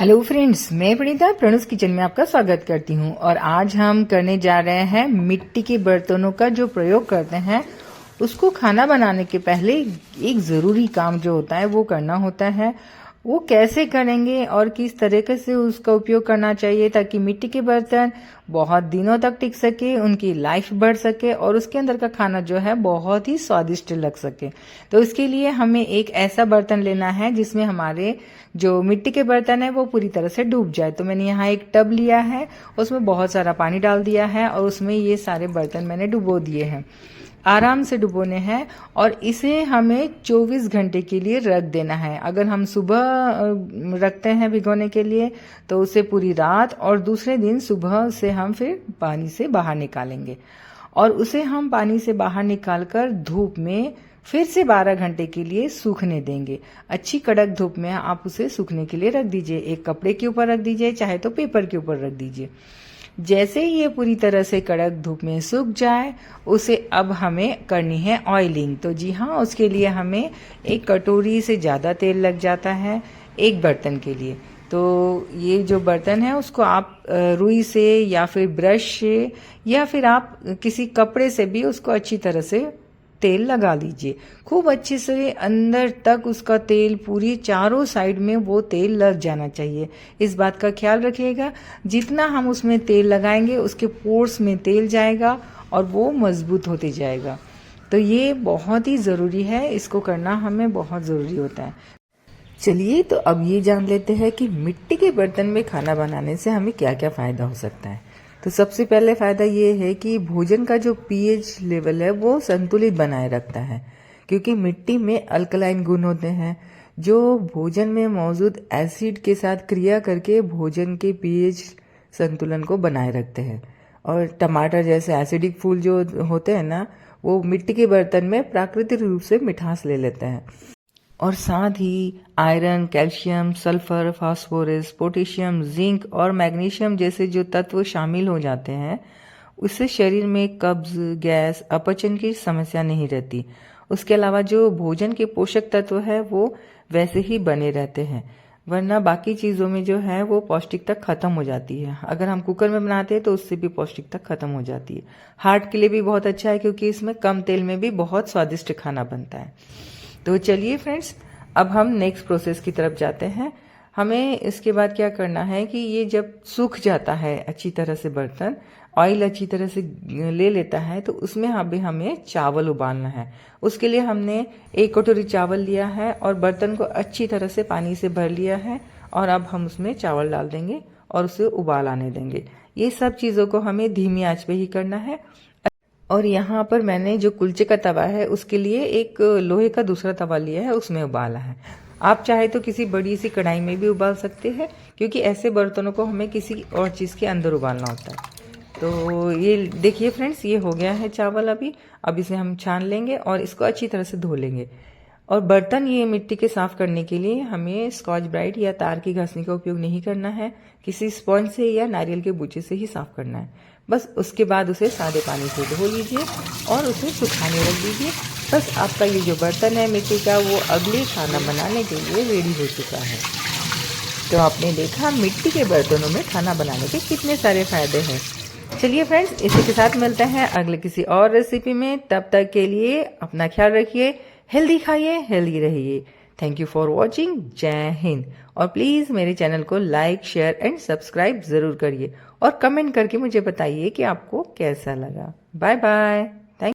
Hello friends, मैं Pranita प्रणुस kitchen में आपका स्वागत करती हूँ। और आज हम करने जा रहे हैं मिट्टी के बर्तनों का जो प्रयोग करते हैं उसको खाना बनाने के पहले एक ज़रूरी काम जो होता है वो करना होता है। वो कैसे करेंगे और किस तरीके से उसका उपयोग करना चाहिए ताकि मिट्टी के बर्तन बहुत दिनों तक टिक सके, उनकी लाइफ बढ़ सके और उसके अंदर का खाना जो है बहुत ही स्वादिष्ट लग सके। तो इसके लिए हमें एक ऐसा बर्तन लेना है जिसमें हमारे जो मिट्टी के बर्तन है वो पूरी तरह से डूब जाए। तो मैंने यहाँ एक टब लिया है, उसमें बहुत सारा पानी डाल दिया है और उसमें ये सारे बर्तन मैंने डुबो दिए हैं। आराम से डुबोने हैं और इसे हमें 24 घंटे के लिए रख देना है। अगर हम सुबह रखते हैं भिगोने के लिए तो उसे पूरी रात और दूसरे दिन सुबह से हम फिर पानी से बाहर निकालेंगे और उसे हम पानी से बाहर निकालकर धूप में फिर से 12 घंटे के लिए सूखने देंगे। अच्छी कड़क धूप में आप उसे सूखने के लिए रख दीजिए। एक कपड़े के ऊपर रख दीजिए, चाहे तो पेपर के ऊपर रख दीजिए। जैसे ही ये पूरी तरह से कड़क धूप में सूख जाए उसे अब हमें करनी है ऑयलिंग। तो जी हाँ, उसके लिए हमें एक कटोरी से ज़्यादा तेल लग जाता है एक बर्तन के लिए। तो ये जो बर्तन है उसको आप रुई से या फिर ब्रश से या फिर आप किसी कपड़े से भी उसको अच्छी तरह से तेल लगा लीजिए। खूब अच्छे से अंदर तक उसका तेल पूरी चारों साइड में वो तेल लग जाना चाहिए। इस बात का ख्याल रखिएगा, जितना हम उसमें तेल लगाएंगे उसके पोर्स में तेल जाएगा और वो मजबूत होते जाएगा। तो ये बहुत ही ज़रूरी है, इसको करना हमें बहुत ज़रूरी होता है। चलिए तो अब ये जान लेते हैं कि मिट्टी के बर्तन में खाना बनाने से हमें क्या क्या फ़ायदा हो सकता है। तो सबसे पहले फ़ायदा ये है कि भोजन का जो पीएच लेवल है वो संतुलित बनाए रखता है, क्योंकि मिट्टी में अल्कलाइन गुण होते हैं जो भोजन में मौजूद एसिड के साथ क्रिया करके भोजन के पीएच संतुलन को बनाए रखते हैं। और टमाटर जैसे एसिडिक फूल जो होते हैं ना, वो मिट्टी के बर्तन में प्राकृतिक रूप से मिठास ले लेते हैं। और साथ ही iron, calcium, sulphur, phosphorus, potassium, zinc और मैग्नीशियम जैसे जो तत्व शामिल हो जाते हैं, उससे शरीर में कब्ज, गैस, अपचन की समस्या नहीं रहती। उसके अलावा जो भोजन के पोषक तत्व है वो वैसे ही बने रहते हैं, वरना बाकी चीज़ों में जो है वो पौष्टिकता खत्म हो जाती है। अगर हम कुकर में बनाते हैं तो उससे भी पौष्टिकता खत्म हो जाती है। हार्ट के लिए भी बहुत अच्छा है क्योंकि इसमें कम तेल में भी बहुत स्वादिष्ट खाना बनता है। तो चलिए फ्रेंड्स, अब हम नेक्स्ट प्रोसेस की तरफ जाते हैं। हमें इसके बाद क्या करना है कि ये जब सूख जाता है अच्छी तरह से बर्तन, ऑयल अच्छी तरह से ले लेता है, तो उसमें अभी हमें चावल उबालना है। उसके लिए हमने एक कटोरी चावल लिया है और बर्तन को अच्छी तरह से पानी से भर लिया है और अब हम उसमें चावल डाल देंगे और उसे उबाल आने देंगे। ये सब चीज़ों को हमें धीमी आंच पे ही करना है। और यहाँ पर मैंने जो कुलचे का तवा है उसके लिए एक लोहे का दूसरा तवा लिया है, उसमें उबाला है। आप चाहे तो किसी बड़ी सी कढ़ाई में भी उबाल सकते हैं, क्योंकि ऐसे बर्तनों को हमें किसी और चीज़ के अंदर उबालना होता है। तो ये देखिए फ्रेंड्स, ये हो गया है चावल अभी। अब इसे हम छान लेंगे और इसको अच्छी तरह से धो लेंगे। और बर्तन ये मिट्टी के साफ करने के लिए हमें स्कॉच ब्राइट या तार की घसनी का उपयोग नहीं करना है, किसी स्पंज से या नारियल के बूचे से ही साफ करना है। बस उसके बाद उसे सादे पानी से धो लीजिए और उसे सुखाने रख दीजिए। बस आपका ये जो बर्तन है मिट्टी का वो अगले खाना बनाने के लिए रेडी हो चुका है। तो आपने देखा मिट्टी के बर्तनों में खाना बनाने के कितने सारे फायदे हैं। चलिए फ्रेंड्स, इसी के साथ मिलते हैं अगले किसी और रेसिपी में। तब तक के लिए अपना ख्याल रखिए, हेल्दी खाइए, हेल्दी रहिए। Thank you for watching. जय हिंद। और प्लीज़ मेरे चैनल को लाइक, शेयर एंड सब्सक्राइब ज़रूर करिए और कमेंट करके मुझे बताइए कि आपको कैसा लगा। Bye bye.